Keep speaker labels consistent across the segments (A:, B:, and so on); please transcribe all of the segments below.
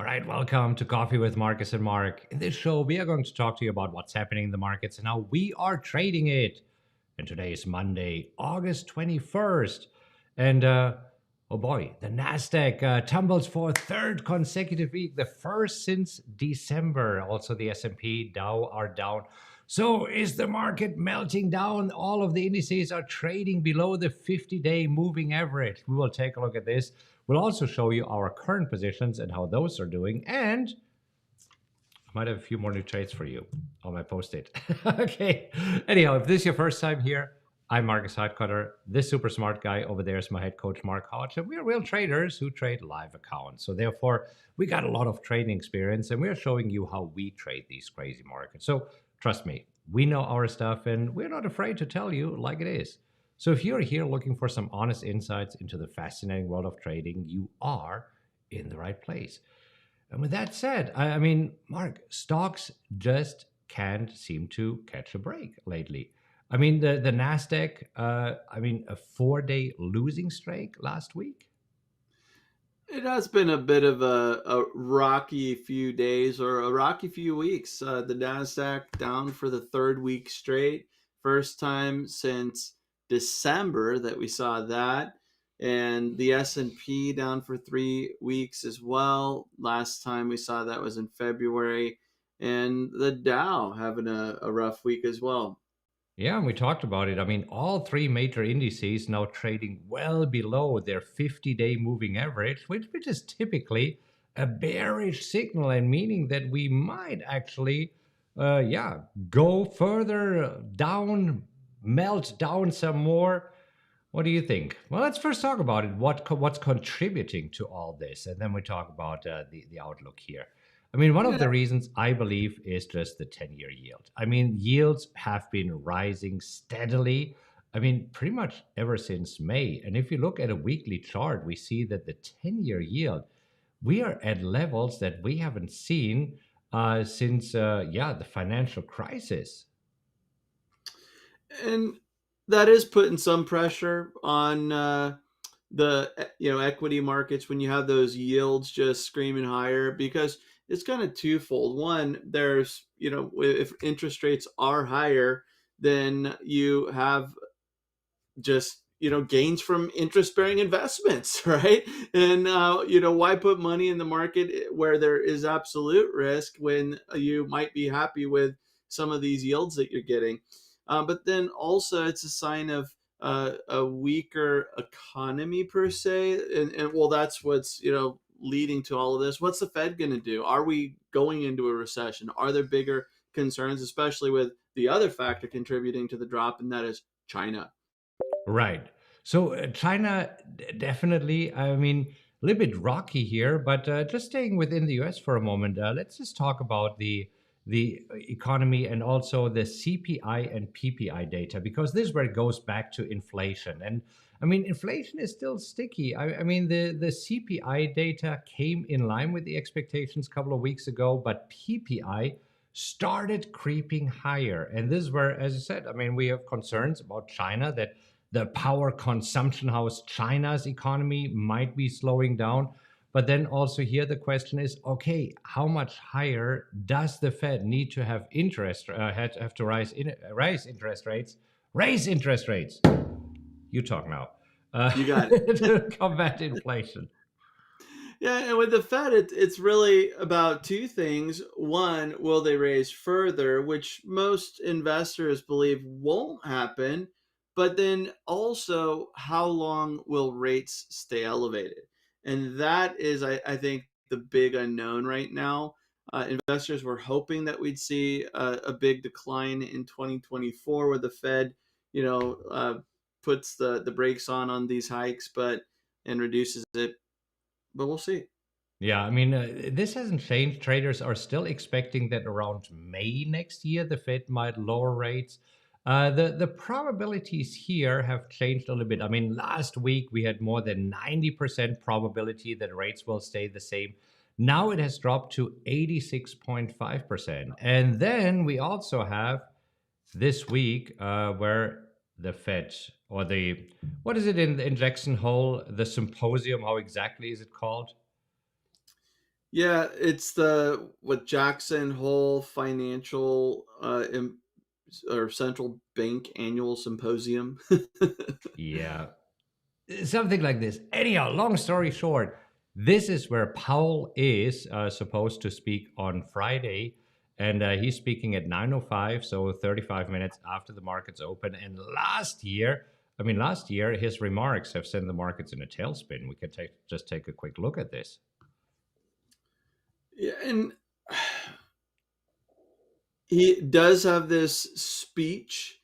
A: All right, welcome to Coffee with Marcus and Mark. In this show, we are going to talk to you about what's happening in the markets and how we are trading it. And today is Monday, August 21st. And oh boy, the Nasdaq tumbles for a third consecutive week, the first since December. Also, the S&P, Dow are down. So is the market melting down? All of the indices are trading below the 50-day moving average. We will take a look at this. We'll also show you our current positions and how those are doing. And I might have a few more new trades for you on my post-it. Okay. Anyhow, if this is your first time here, I'm Markus Heitkoetter. This super smart guy over there is my head coach, Mark Hodge. And we're real traders who trade live accounts. So therefore, we got a lot of trading experience and we're showing you how we trade these crazy markets. So trust me, we know our stuff and we're not afraid to tell you like it is. So if you're here looking for some honest insights into the fascinating world of trading, you are in the right place. And with that said, I mean, Mark, stocks just can't seem to catch a break lately. I mean, the Nasdaq, a 4-day losing streak last week.
B: It has been a bit of a rocky few days or a rocky few weeks. The Nasdaq down for the third week straight, first time since December that we saw that, and the S&P down for 3 weeks as well. Last time we saw that was in February, and the Dow having a rough week as well.
A: Yeah, and we talked about it. I mean, all three major indices now trading well below their 50-day moving average, which is typically a bearish signal and meaning that we might actually, go further down, melt down some more. What do you think? Well, let's first talk about it. What's contributing to all this, and then we talk about the outlook here. I mean, one of
B: Yeah.
A: the reasons I believe is just the 10-year yield. I mean, yields have been rising steadily. I mean, pretty much ever since May. And if you look at a weekly chart, we see that the 10-year yield, we are at levels that we haven't seen since the financial crisis.
B: And that is putting some pressure on the equity markets when you have those yields just screaming higher, because it's kind of twofold. One, there's if interest rates are higher, then you have just gains from interest bearing investments, right? And why put money in the market where there is absolute risk when you might be happy with some of these yields that you're getting? But then also it's a sign of a weaker economy per se, and well, that's what's leading to all of this. What's the Fed going to do? Are we going into a recession? Are there bigger concerns, especially with the other factor contributing to the drop, and that is China?
A: Right. So China definitely, I mean, a little bit rocky here, but just staying within the US for a moment, let's just talk about the economy and also the CPI and PPI data, because this is where it goes back to inflation. And I mean, inflation is still sticky. I mean, the CPI data came in line with the expectations a couple of weeks ago, but PPI started creeping higher. And this is where, as I said, I mean, we have concerns about China that the power consumption house China's economy might be slowing down. But then also here the question is, okay, how much higher does the Fed need to have interest have to raise interest rates? Raise interest rates. You talk now.
B: You got it.
A: To combat inflation.
B: Yeah, and with the Fed, it's really about two things. One, will they raise further, which most investors believe won't happen. But then also, how long will rates stay elevated? And that is, I think, the big unknown right now. Investors were hoping that we'd see a big decline in 2024 where the Fed, you know, uh, puts the brakes on these hikes, but and reduces it, but we'll see.
A: Yeah, I mean, this hasn't changed. Traders are still expecting that around May next year, the Fed might lower rates. The probabilities here have changed a little bit. I mean, last week we had more than 90% probability that rates will stay the same. Now it has dropped to 86.5%. And then we also have this week where the Fed or what is it, in Jackson Hole, the symposium, how exactly is it called?
B: Yeah, it's the what Jackson Hole Financial or Central Bank Annual Symposium.
A: Yeah, something like this. Anyhow, long story short, this is where Powell is supposed to speak on Friday, and he's speaking at 9:05, so 35 minutes after the markets open. And last year, his remarks have sent the markets in a tailspin. We can just take a quick look at this.
B: Yeah, and he does have this speech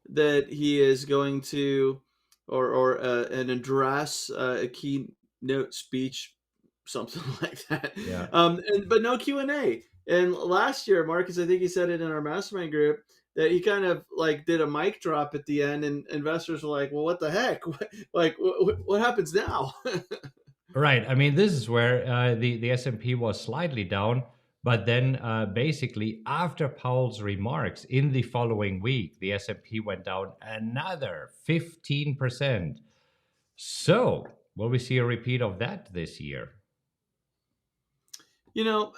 B: that he is going to, or an address, a keynote speech, something like that.
A: Yeah.
B: But no Q&A. And last year, Marcus, I think he said it in our mastermind group that he kind of like did a mic drop at the end, and investors were like, "Well, what the heck? What happens now?"
A: Right. I mean, this is where the S&P was slightly down, but then basically after Powell's remarks in the following week, the S&P went down another 15%. So, will we see a repeat of that this year?
B: You know,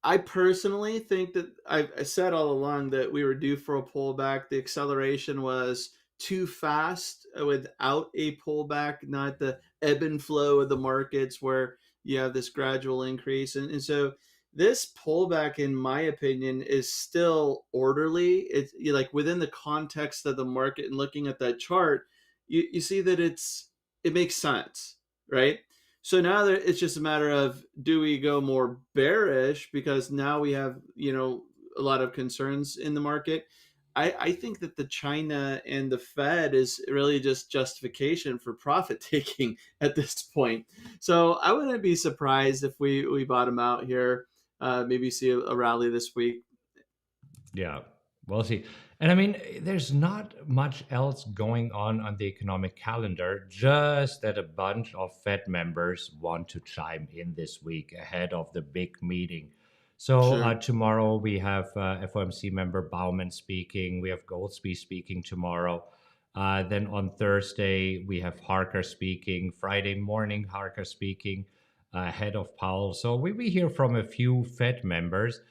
B: I personally think that I said all along that we were due for a pullback. The acceleration was too fast without a pullback, not the ebb and flow of the markets where you have this gradual increase. And so this pullback, in my opinion, is still orderly. It's like within the context of the market and looking at that chart, you see that it makes sense, right? So now it's just a matter of, do we go more bearish because now we have, a lot of concerns in the market. I think that the China and the Fed is really just justification for profit taking at this point. So I wouldn't be surprised if we bottom out here, maybe see a rally this week.
A: Yeah, we'll see. And I mean, there's not much else going on the economic calendar, just that a bunch of Fed members want to chime in this week ahead of the big meeting. So
B: Sure.
A: tomorrow we have FOMC member Bauman speaking. We have Goldsby speaking tomorrow. Then on Thursday we have Harker speaking. Friday morning Harker speaking ahead of Powell. So we hear from a few Fed members.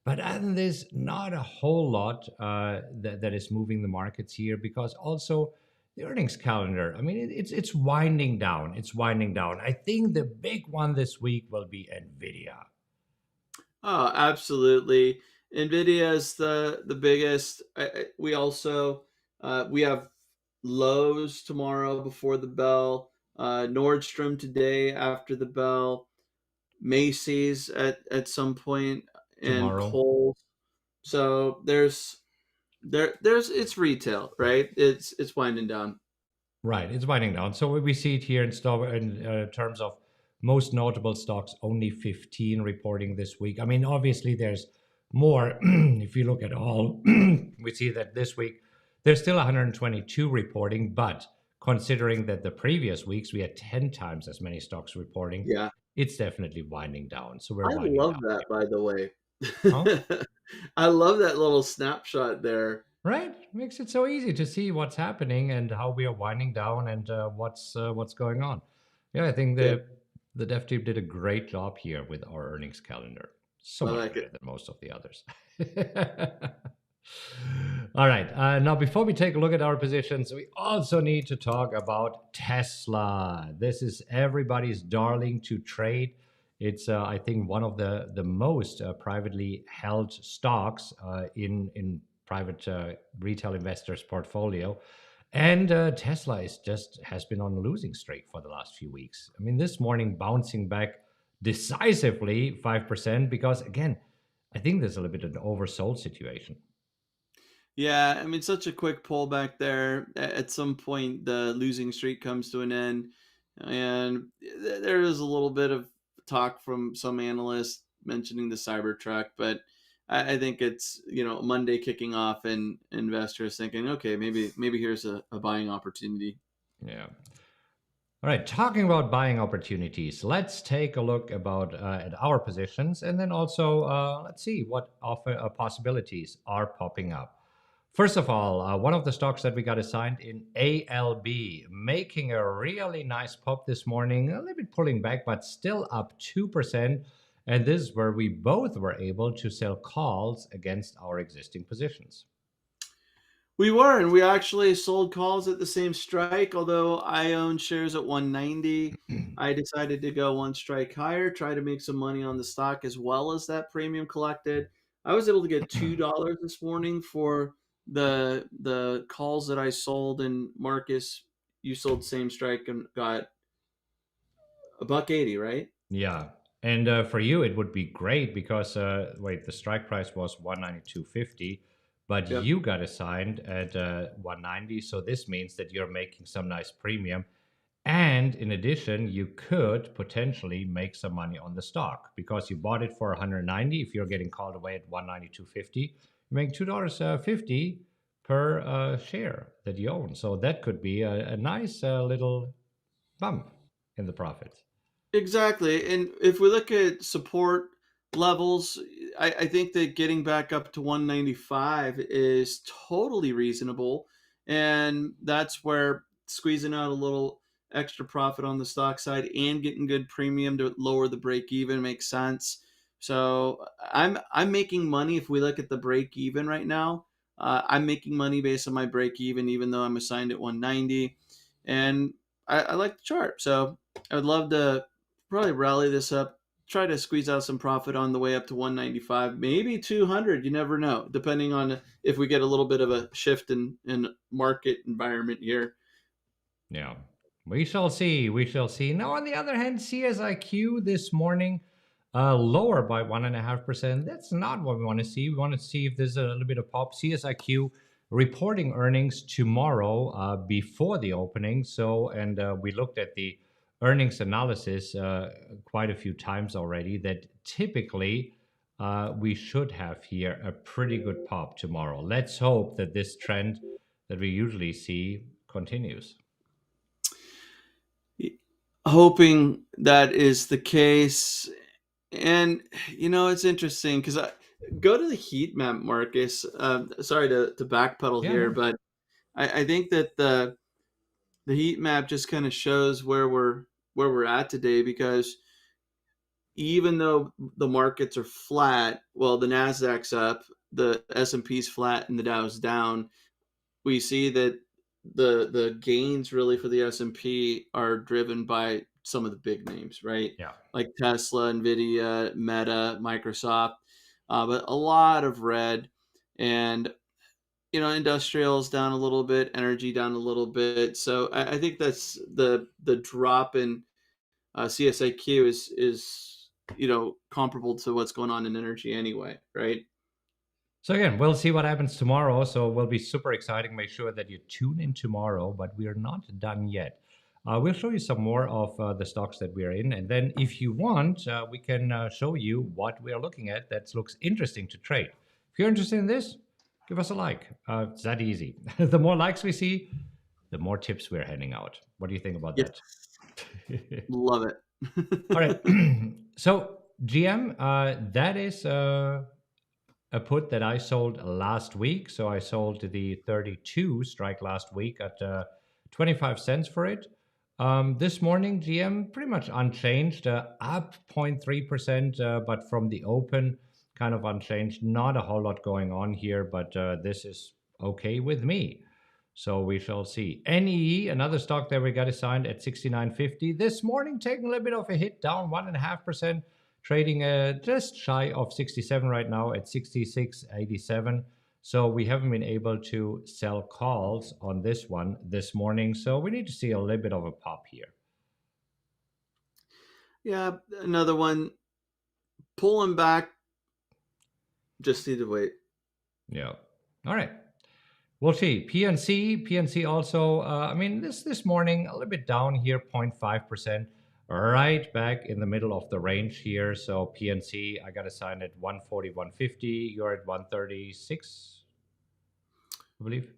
A: But other than this, not a whole lot that is moving the markets here, because also the earnings calendar. I mean, it's winding down. It's winding down. I think the big one this week will be Nvidia.
B: Oh, absolutely. Nvidia is the biggest. We also we have Lowe's tomorrow before the bell, Nordstrom today after the bell, Macy's at some point, and
A: Tomorrow.
B: Kohl. So there's it's retail, right? It's winding down.
A: Right, it's winding down. So we see it here in terms of most notable stocks, only 15 reporting this week. I mean, obviously there's more. If you look at all, we see that this week there's still 122 reporting, but considering that the previous weeks we had 10 times as many stocks reporting,
B: Yeah,
A: it's definitely winding down. So we're
B: I
A: winding
B: love
A: down
B: that,
A: here.
B: by the way.
A: Huh?
B: I love that little snapshot there.
A: Right, makes it so easy to see what's happening and how we are winding down and what's going on. Yeah, I think
B: Yeah,
A: the dev team did a great job here with our earnings calendar. So
B: I
A: much
B: like
A: better
B: it.
A: than most of the others. All right. Now, before we take a look at our positions, we also need to talk about Tesla. This is everybody's darling to trade. It's, I think, one of the most privately held stocks in private retail investors' portfolio. And Tesla is just has been on a losing streak for the last few weeks. I mean, this morning bouncing back decisively 5% because, again, I think there's a little bit of an oversold situation.
B: Yeah, I mean, such a quick pullback there. At some point, the losing streak comes to an end, and there is a little bit of talk from some analysts mentioning the Cybertruck, but I think it's Monday kicking off, and investors thinking, okay, maybe here's a buying opportunity.
A: Yeah. All right. Talking about buying opportunities, let's take a look at our positions, and then also let's see what possibilities are popping up. First of all, one of the stocks that we got assigned in ALB, making a really nice pop this morning, a little bit pulling back, but still up 2%. And this is where we both were able to sell calls against our existing positions.
B: We were, and we actually sold calls at the same strike. Although I own shares at 190, I decided to go one strike higher, try to make some money on the stock as well as that premium collected. I was able to get $2 this morning for the calls that I sold, and Marcus, you sold same strike and got a buck 80, right?
A: Yeah. And for you, it would be great because, wait, the strike price was 192.50, but
B: Yep.
A: you got assigned at 190. So this means that you're making some nice premium. And in addition, you could potentially make some money on the stock because you bought it for 190. If you're getting called away at 192.50, you make $2.50 per share that you own. So that could be a nice little bump in the profits.
B: Exactly. And if we look at support levels, I think that getting back up to 195 is totally reasonable. And that's where squeezing out a little extra profit on the stock side and getting good premium to lower the break even makes sense. So I'm making money if we look at the break even right now. I'm making money based on my break even though I'm assigned at 190. And I like the chart. So I would love to probably rally this up, try to squeeze out some profit on the way up to 195, maybe 200. You never know, depending on if we get a little bit of a shift in market environment here.
A: Yeah, we shall see. We shall see. Now, on the other hand, CSIQ this morning lower by 1.5%. That's not what we want to see. We want to see if there's a little bit of pop. CSIQ reporting earnings tomorrow before the opening. So, and we looked at the earnings analysis quite a few times already. That typically we should have here a pretty good pop tomorrow. Let's hope that this trend that we usually see continues.
B: Hoping that is the case. And it's interesting because I go to the heat map, Marcus. Sorry to backpedal
A: Yeah,
B: here,
A: no.
B: but I think that the heat map just kind of shows where we're at today, because even though the markets are flat, well, the Nasdaq's up, the S&P's flat, and the Dow's down. We see that the gains really for the S&P are driven by some of the big names, right?
A: Yeah.
B: Like Tesla, Nvidia, Meta, Microsoft, but a lot of red. And industrials down a little bit, energy down a little bit. So I think that's the drop in CSIQ is comparable to what's going on in energy anyway, right?
A: So again, we'll see what happens tomorrow. So we'll be super exciting. Make sure that you tune in tomorrow, but we are not done yet. We'll show you some more of the stocks that we are in, and then if you want, we can show you what we are looking at that looks interesting to trade. If you're interested in this, give us a like. It's that easy. The more likes we see, the more tips we're handing out. What do you think about
B: Yes,
A: that?
B: love
A: All
B: it.
A: right. So GM, that is a put that I sold last week. So I sold the 32 strike last week at 25 cents for it. This morning, GM pretty much unchanged, up 0.3%, but from the open, kind of unchanged. Not a whole lot going on here, but this is okay with me. So we shall see. NEE, another stock that we got assigned at 69.50. This morning, taking a little bit of a hit, down 1.5%, trading just shy of 67 right now at 66.87. So we haven't been able to sell calls on this one this morning. So we need to see a little bit of a pop here.
B: Yeah, another one pulling back. Just need to wait.
A: Yeah. All right. We'll see. PNC also, I mean, this morning, a little bit down here, 0.5%, right back in the middle of the range here. So PNC, I got assigned at 140, 150. You're at 136, I believe.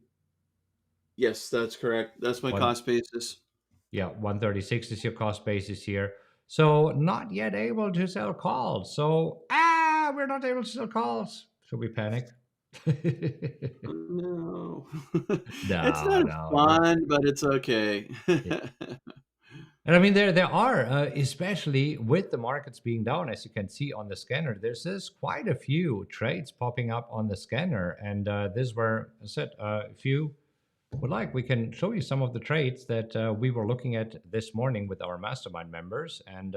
B: Yes, that's correct. That's my
A: One,
B: cost basis.
A: yeah, 136 is your cost basis here. So not yet able to sell calls. So, we're not able to sell calls. Should we panic?
B: No. It's
A: No,
B: not
A: no.
B: fun, but it's okay.
A: Yeah. And I mean, there are, especially with the markets being down, as you can see on the scanner, there's quite a few trades popping up on the scanner. And this were, I said, if you would like, we can show you some of the trades that we were looking at this morning with our mastermind members, and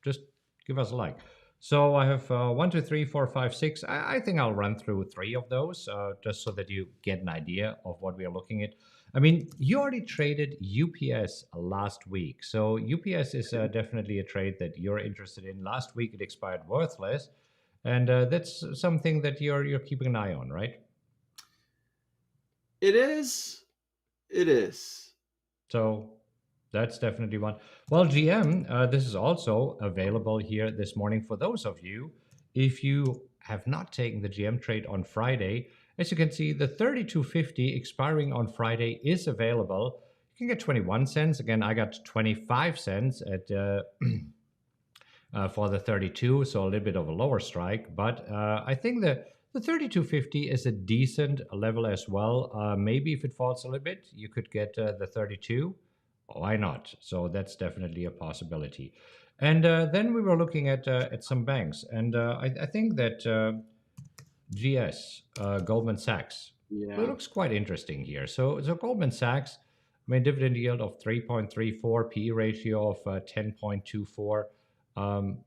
A: just give us a like. So I have 1, 2, 3, 4, 5, 6. I think I'll run through 3 of those just so that you get an idea of what we are looking at. I mean, you already traded UPS last week. So UPS is definitely a trade that you're interested in. Last week it expired worthless. And that's something that you're keeping an eye on, right?
B: It is. It is.
A: So that's definitely one. Well, GM, this is also available here this morning for those of you. If you have not taken the GM trade on Friday, as you can see, the 32.50 expiring on Friday is available. You can get 21 cents. Again, I got 25 cents at for the 32, so a little bit of a lower strike. But I think that the 32.50 is a decent level as well. Maybe if it falls a little bit, you could get the 32. Why not? So that's definitely a possibility. And then we were looking at some banks, and I think that GS, Goldman Sachs,
B: Yeah.
A: it looks quite interesting here. So Goldman Sachs, I mean, dividend yield of 3.34, PE ratio of 10.24,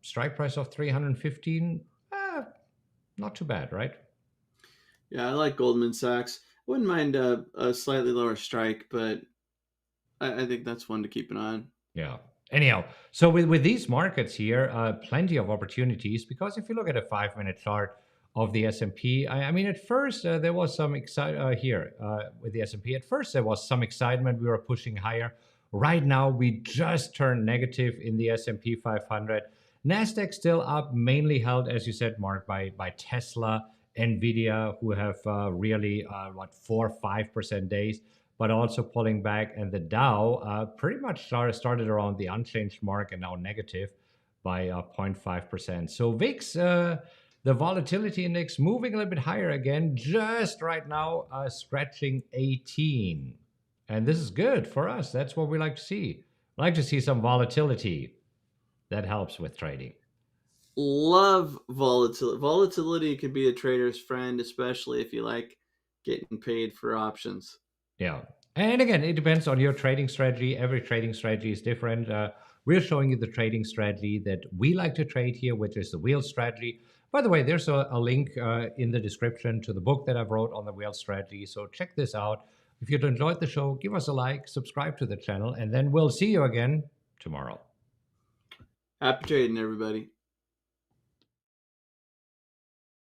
A: strike price of 315. Not too bad, right?
B: Yeah, I like Goldman Sachs. Wouldn't mind a slightly lower strike, but I think that's one to keep an eye on.
A: Yeah. Anyhow, so with these markets here, plenty of opportunities, because if you look at a 5-minute chart of the S&P, I mean, at first there was some excitement here with the S&P. At first there was some excitement. We were pushing higher. Right now we just turned negative in the S&P 500. Nasdaq still up, mainly held, as you said, Mark, by Tesla, Nvidia, who have really 4-5% days, but also pulling back. And the Dow pretty much started around the unchanged mark and now negative by 0.5%. So VIX, the volatility index, moving a little bit higher again, just right now scratching 18. And this is good for us. That's what we like to see. We like to see some volatility. That helps with trading.
B: Love volatility. Volatility can be a trader's friend, especially if you like getting paid for options.
A: Yeah. And again, it depends on your trading strategy. Every trading strategy is different. We're showing you the trading strategy that we like to trade here, which is the wheel strategy. By the way, there's a link in the description to the book that I wrote on the wheel strategy. So check this out. If you enjoyed the show, give us a like, subscribe to the channel, and then we'll see you again tomorrow.
B: Happy trading, everybody.